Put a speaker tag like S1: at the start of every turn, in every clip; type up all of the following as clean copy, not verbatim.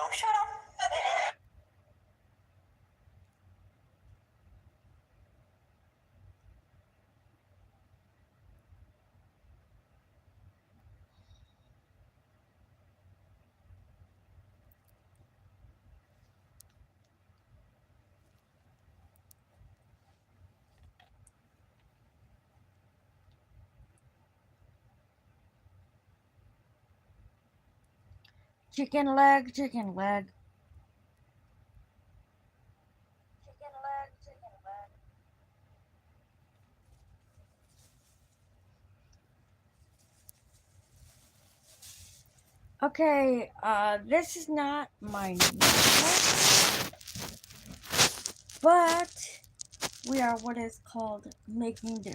S1: don't shut up.
S2: Chicken leg, chicken leg.
S1: Chicken leg, chicken leg.
S2: Okay, this is not my normal, but we are what is called making do.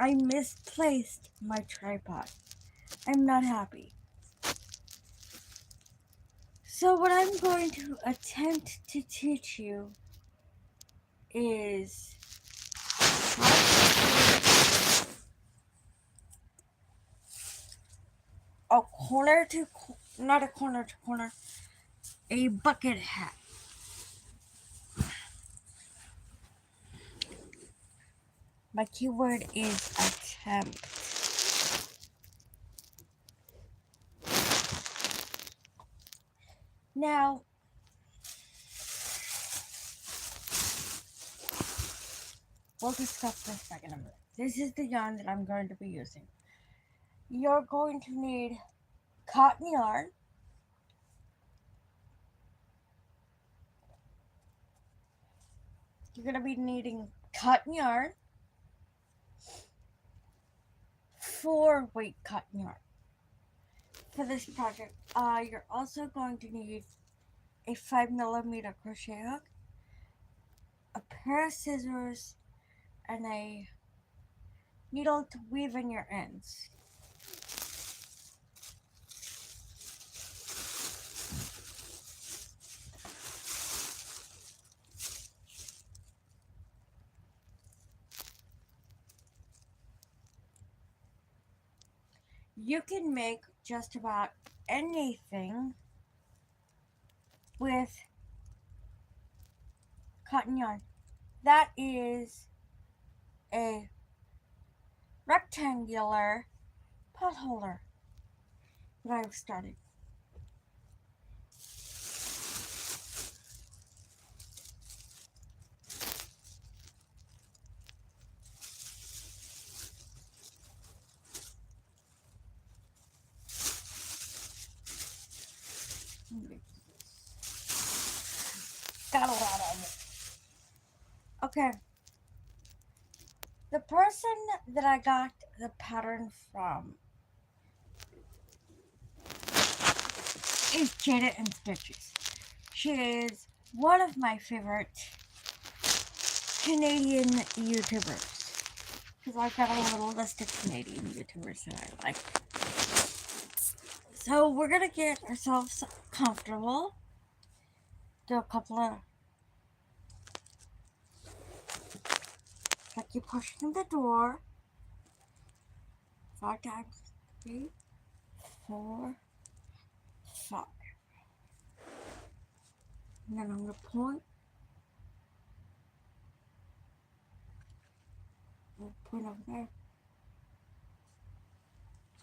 S2: I misplaced my tripod. I'm not happy. So what I'm going to attempt to teach you is a corner to not a corner to corner, a bucket hat. My keyword is attempt. Now, we'll discuss this back in a minute. This is the yarn that I'm going to be using. You're going to need cotton yarn, you're going to be needing cotton yarn, 4-weight cotton yarn for this project. You're also going to need a 5mm crochet hook, a pair of scissors, and a needle to weave in your ends. You can make just about anything with cotton yarn. That is a rectangular pot holder that I've started. Got a lot of it. Okay. The person that I got the pattern from is Jada and Stitches. She is one of my favorite Canadian YouTubers. Because I've got a little list of Canadian YouTubers that I like. So we're gonna get ourselves comfortable. Do a couple of like you're pushing the door 5 times. 3, 4, 5. And then I'm gonna point. Point over there.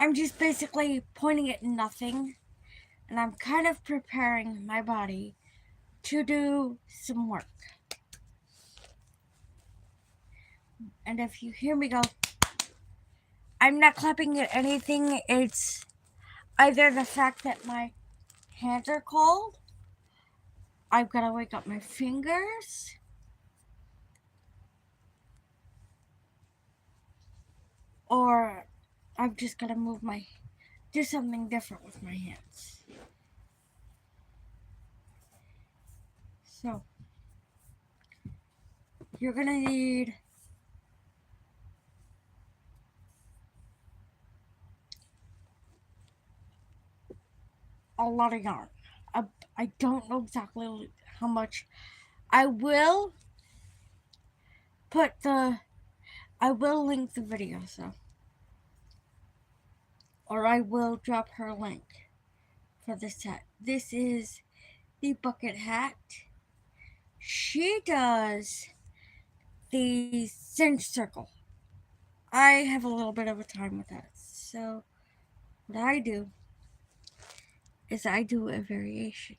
S2: I'm just basically pointing at nothing, and I'm kind of preparing my body to do some work. And if you hear me go, I'm not clapping at anything. It's either the fact that my hands are cold, I've got to wake up my fingers, or I've just got to do something different with my hands. So, you're going to need a lot of yarn. I don't know exactly how much. I will link the video, so. Or I will drop her link. for this hat. This is the bucket hat. She does the cinch circle. I have a little bit of a time with that. So what I do is I do a variation.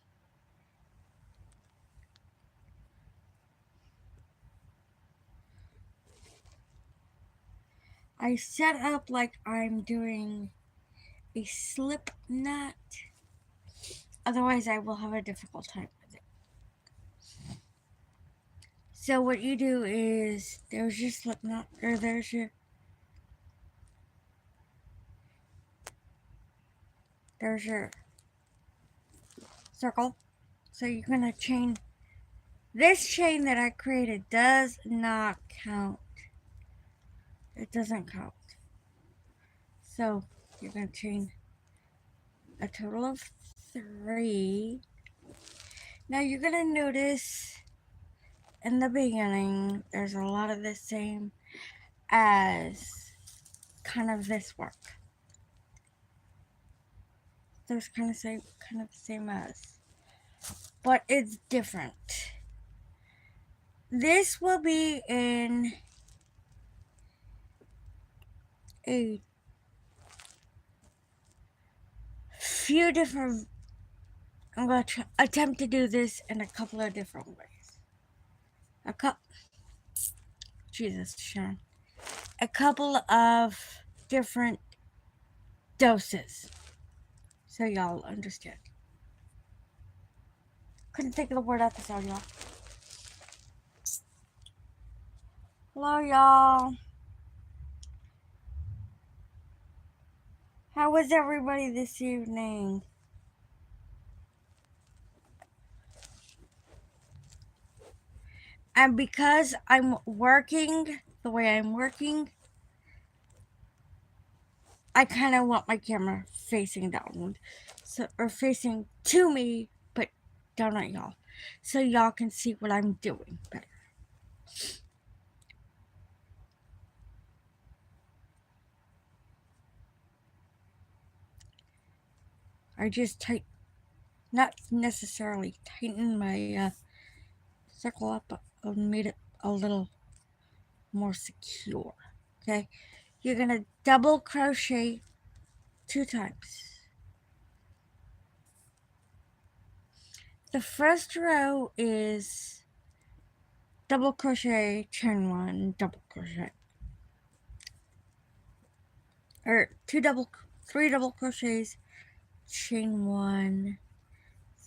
S2: I set up like I'm doing a slip knot. Otherwise, I will have a difficult time with it. So what you do is there's your slip knot, or there's your circle. So you're gonna chain. This chain that I created does not count. It doesn't count. So you're gonna chain a total of 3. Now you're gonna notice in the beginning there's a lot of the same as kind of this work. There's kind of the same as, but it's different. This will be in a few different. I'm going to attempt to do this in a couple of different ways. Jesus, Sharon. A couple of different doses, so y'all understand. Couldn't think of the word at the sound, y'all. Hello, y'all. How was everybody this evening? And because I'm working the way I'm working, I kind of want my camera facing downward, so, or facing to me, but down at y'all, so y'all can see what I'm doing better. I just not necessarily tighten my circle up, but made it a little more secure. Okay, you're gonna double crochet 2 times. The first row is double crochet, chain 1, double crochet, or 3 double crochets, chain 1,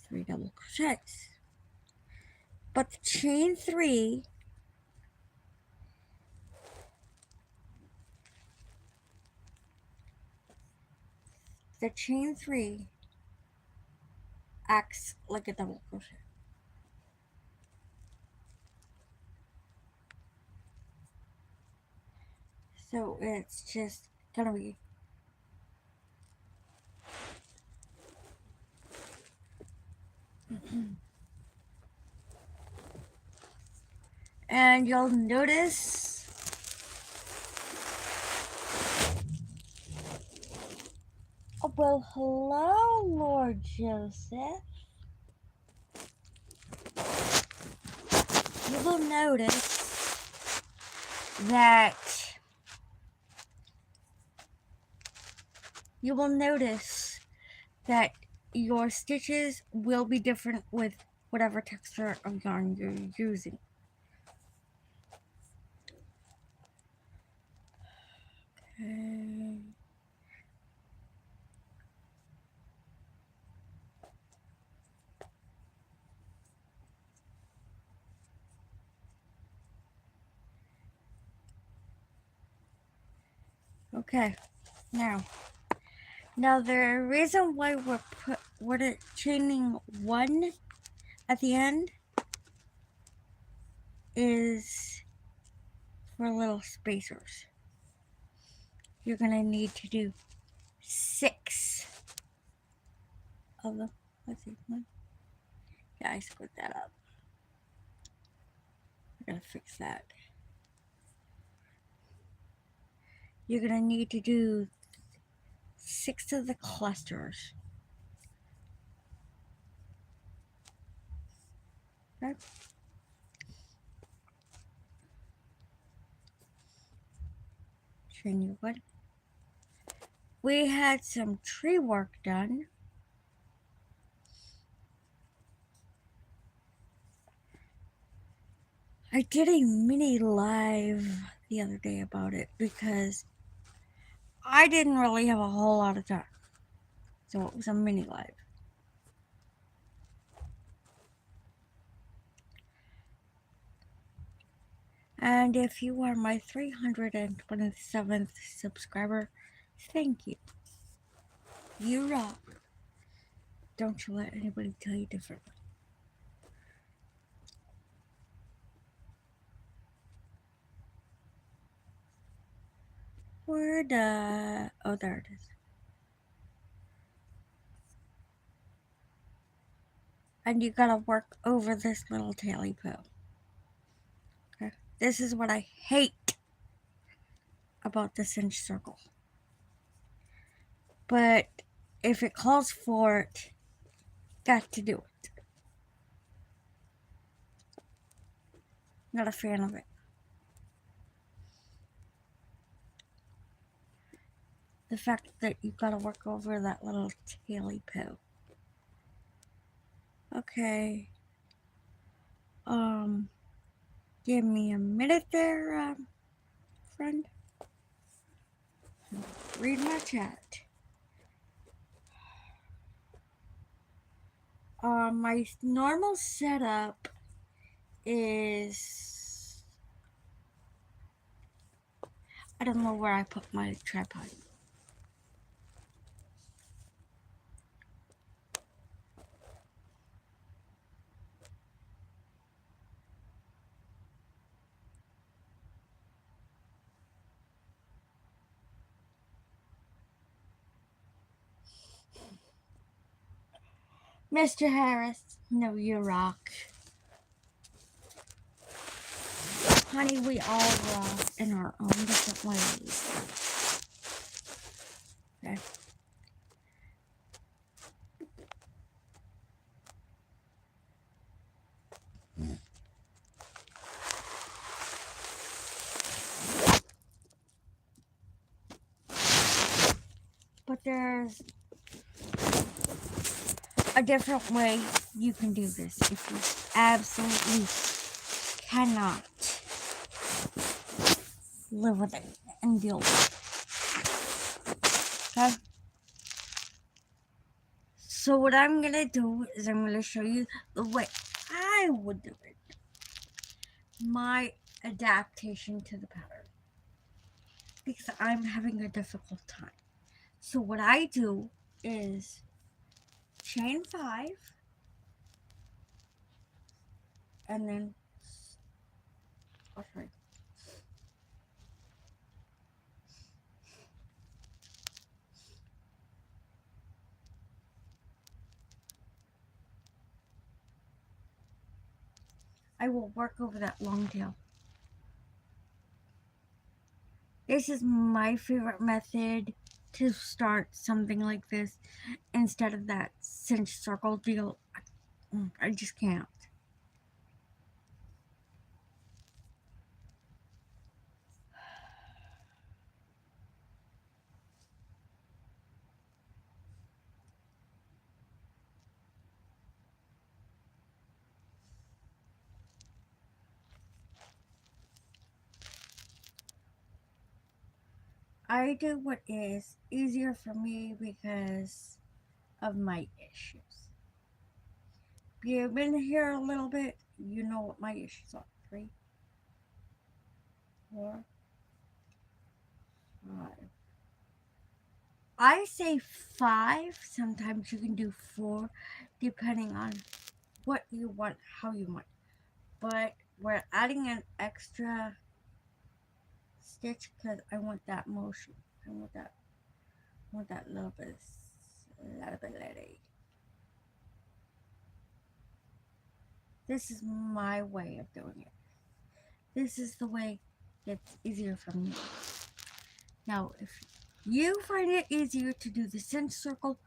S2: 3 double crochets. But the chain 3 acts like a double crochet. So it's just gonna be and you'll notice well, hello, Lord Joseph. You will notice that your stitches will be different with whatever texture of yarn you're using. Okay, now the reason why we're chaining 1 at the end is for little spacers. You're gonna need to do 6 of them. Let's see, 1. Yeah, I screwed that up. I gotta fix that. You're gonna need to do 6 of the clusters. Okay. Showing you what we had some tree work done. I did a mini live the other day about it because I didn't really have a whole lot of time. So it was a mini live. And if you are my 327th subscriber, thank you. You rock. Don't you let anybody tell you differently. Where the... Oh, there it is. And you gotta work over this little taily poo. Okay? This is what I hate about the cinch circle. But if it calls for it, got to do it. Not a fan of it. The fact that you gotta work over that little taily poo. Okay. Give me a minute there, friend. Read my chat. My normal setup is... I don't know where I put my tripod. Mr. Harris, no, you rock. Honey, we all rock in our own different ways. Okay. But there's a different way you can do this if you absolutely cannot live with it and deal with it. Okay? So what I'm gonna do is I'm gonna show you the way I would do it. My adaptation to the pattern. Because I'm having a difficult time. So what I do is chain 5 and then I will work over that long tail. This is my favorite method to start something like this instead of that cinch circle deal. I just can't. I do what is easier for me because of my issues. If you've been here a little bit, you know what my issues are. 3, 4, 5. I say 5. Sometimes you can do 4, depending on what you want, how you want. But we're adding an extra stitch because I want that motion. I want that little bit lady. This is my way of doing it. This is the way that's easier for me. Now, if you find it easier to do the cinch circle,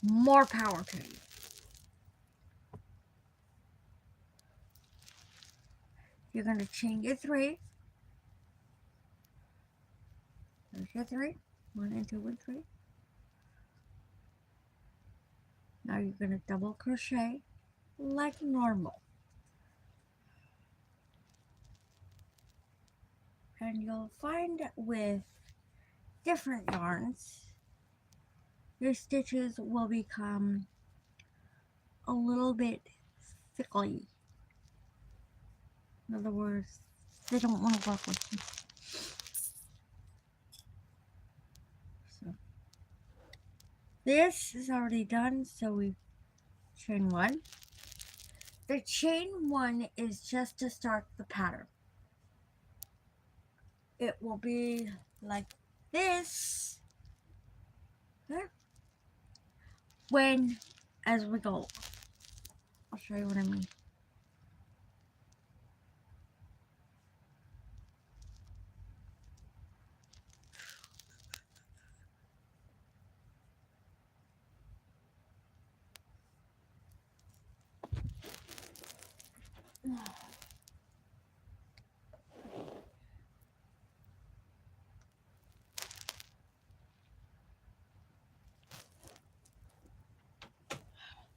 S2: more power to you. You're going to chain your 3. There's your 3. 1 and 2 and 3. Now you're going to double crochet like normal. And you'll find with different yarns, your stitches will become a little bit thickly. In other words, they don't want to work with you. So this is already done, so we chain 1. The chain 1 is just to start the pattern. It will be like this, okay? As we go. I'll show you what I mean.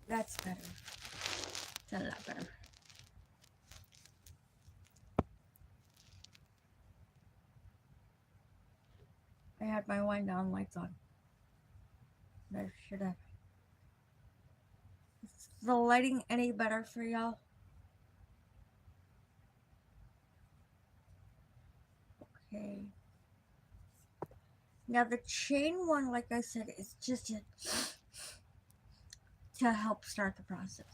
S2: That's better. It's a lot better. I had my wind down lights on. I should have. Is the lighting any better for y'all? Okay. Now the chain 1, like I said, is just to help start the process.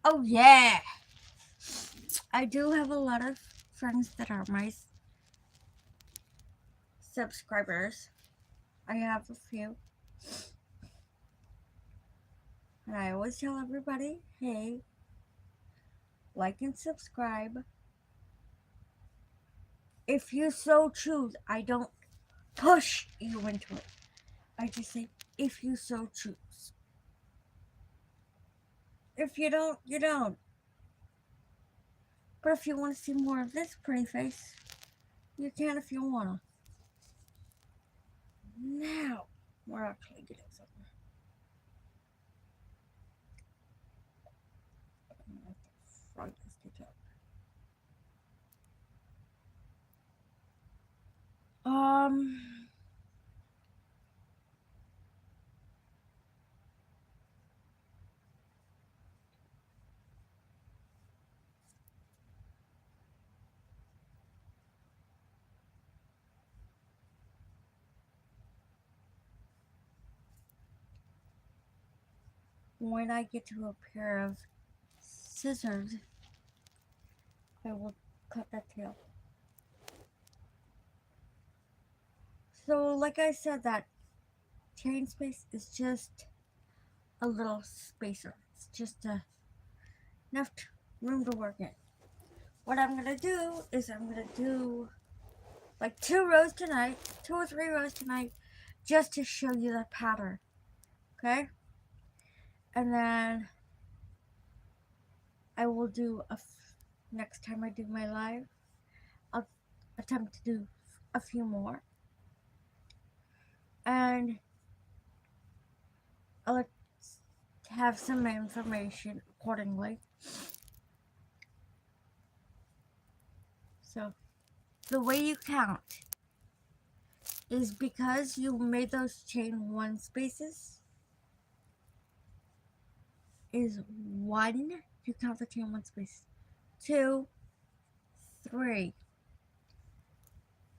S2: Oh yeah! I do have a lot of friends that are my subscribers. I have a few. And I always tell everybody, hey, like and subscribe. If you so choose, I don't push you into it. I just say, if you so choose. If you don't, you don't. But if you want to see more of this pretty face, you can if you want to. Now, we're actually getting somewhere. I'm going to have to front this stitch up. When I get to a pair of scissors, I will cut that tail. So, like I said, that chain space is just a little spacer. It's just enough room to work in. What I'm going to do is I'm going to do like 2 rows tonight, 2 or 3 rows tonight, just to show you the pattern. Okay? And then I will do next time I do my live, I'll attempt to do a few more. And I'll have some information accordingly. So, the way you count is because you made those chain 1 spaces, is 1, you count the chain 1 space. 2, 3.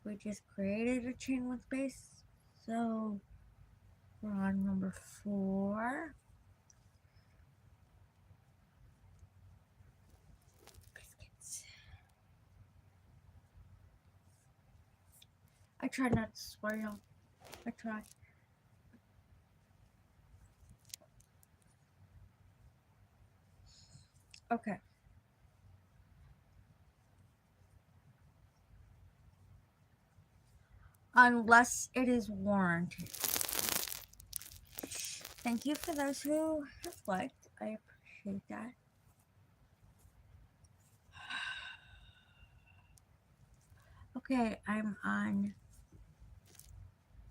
S2: We just created a chain 1 space, so we're on number 4. Biscuits. I try not to swear, y'all. I try. Okay. unless it is warranted. Thank you for those who have liked. I appreciate that. Okay, I'm on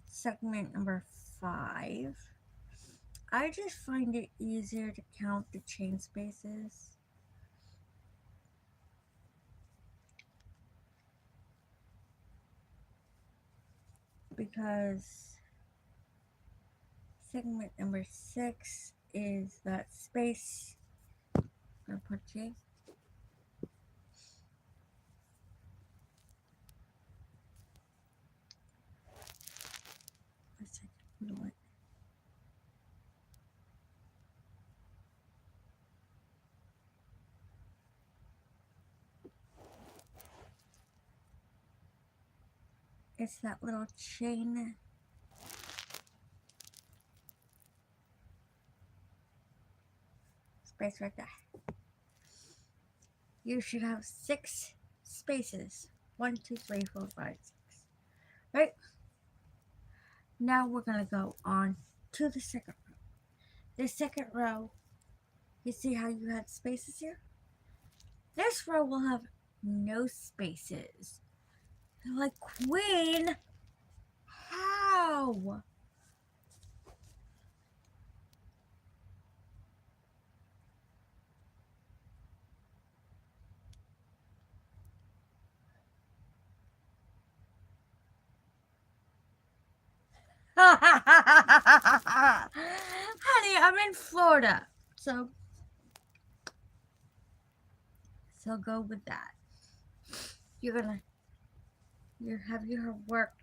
S2: segment number 5. I just find it easier to count the chain spaces. Because segment number 6 is that space. I'm gonna put J. It's that little chain space right there. You should have 6 spaces. 1, 2, 3, 4, 5, 6. Right? Now we're gonna go on to the second row. The second row, you see how you had spaces here? This row will have no spaces. You're like, Queen, how? Honey, I'm in Florida. So go with that. You have your work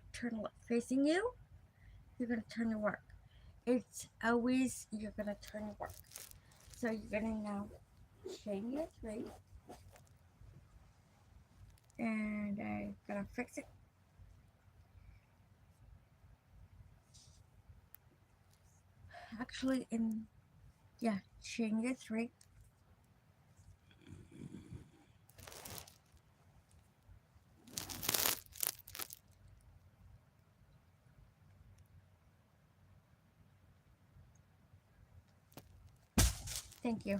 S2: facing you. You're gonna turn your work. It's always you're gonna turn your work. So you're gonna now chain your 3. And I'm gonna fix it. Actually, chain your 3. Thank you.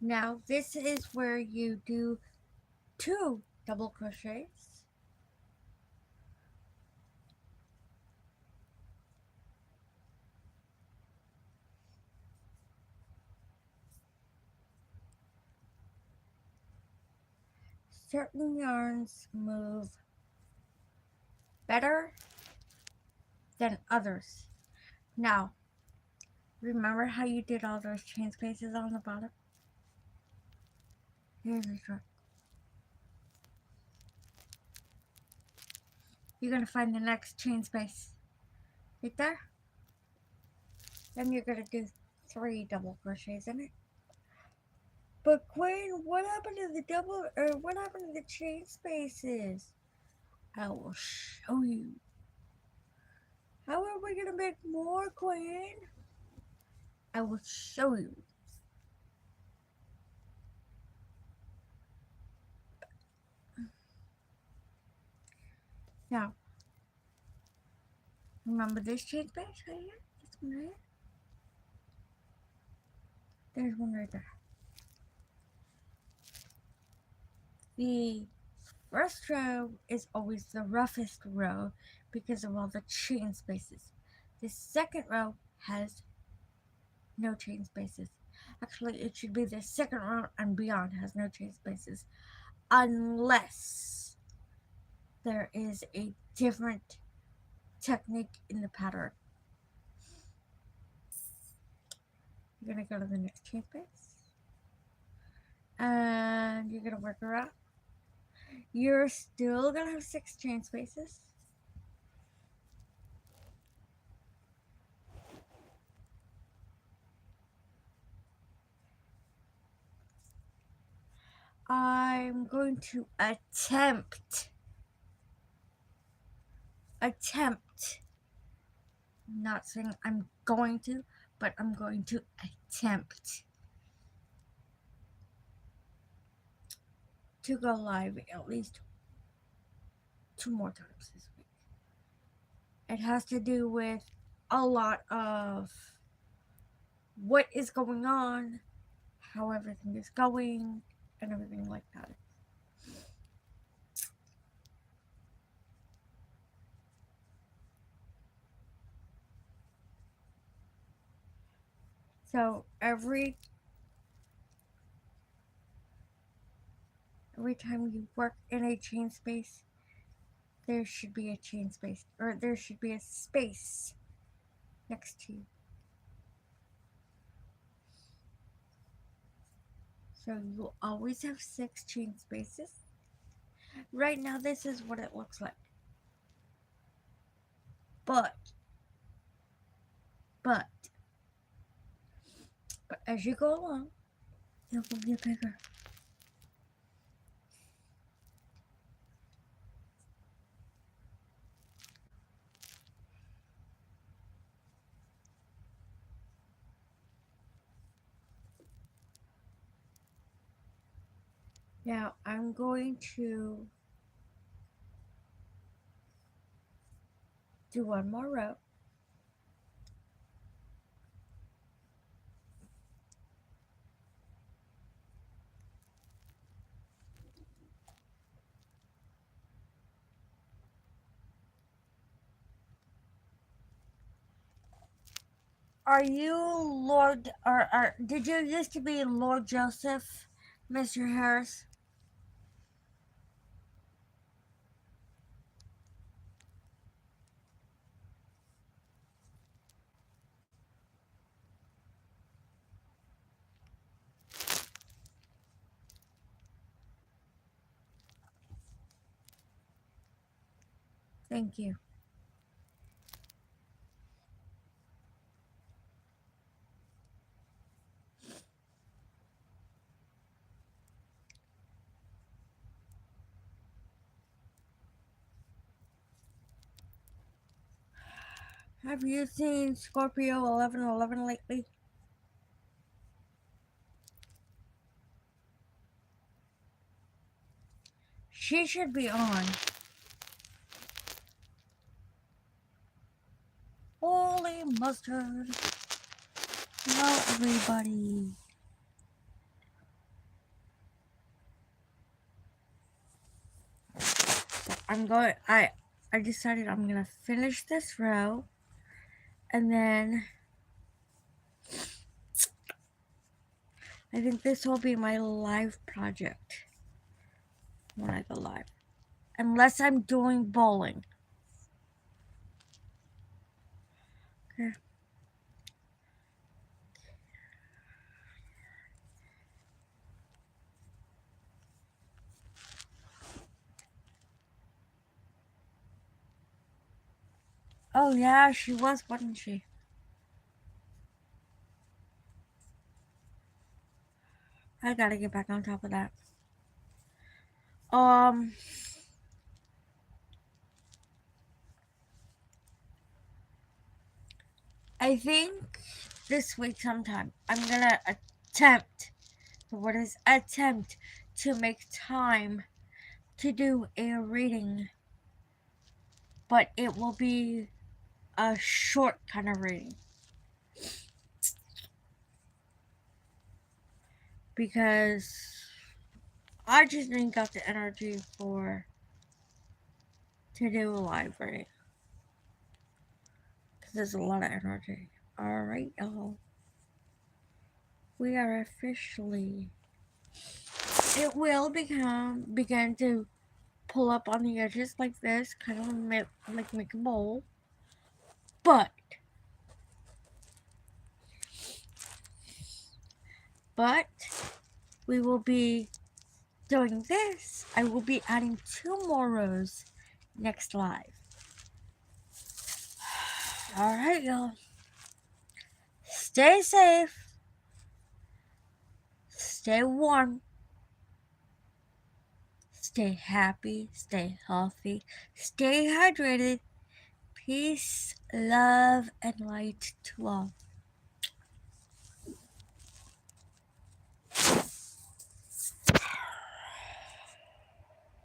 S2: Now this is where you do 2 double crochets. Certain yarns move better than others. Now, remember how you did all those chain spaces on the bottom? Here's the trick. You're going to find the next chain space right there. Then you're going to do 3 double crochets in it. But Queen, what happened to the chain spaces? I will show you. How are we going to make more, Queen? I will show you. Now, remember this chain space right here? This one right here? There's one right there. The first row is always the roughest row because of all the chain spaces. The second row has no chain spaces. Actually, it should be the second row and beyond has no chain spaces. Unless there is a different technique in the pattern. You're going to go to the next chain space. And you're going to work around. You're still going to have 6 chain spaces. I'm going to attempt, not saying I'm going to, but I'm going to attempt to go live at least 2 more times this week. It has to do with a lot of what is going on, how everything is going, and everything like that. So every time you work in a chain space, there should be a chain space, or there should be a space next to you. So you'll always have 6 chain spaces. Right now, this is what it looks like. But as you go along, it will get bigger. Now I'm going to do one more row. Are you Lord, or did you used to be Lord Joseph, Mr. Harris? Thank you. Have you seen Scorpio 1111 lately? She should be on. Holy mustard. Hello, everybody. I decided I'm gonna finish this row, and then I think this will be my live project when I go live. Unless I'm doing bowling. Okay. Oh yeah, she was, wasn't she? I gotta get back on top of that. I think this week sometime I'm gonna attempt to make time to do a reading, but it will be a short kind of reading, because I just ain't got the energy to do a live reading, because there's a lot of energy. Alright, y'all. We are officially. It will begin to pull up on the edges like this, kind of like make a bowl. But we will be doing this. I will be adding 2 more rows next live. Alright, y'all. Stay safe. Stay warm. Stay happy. Stay healthy. Stay hydrated. Peace, love, and light to all.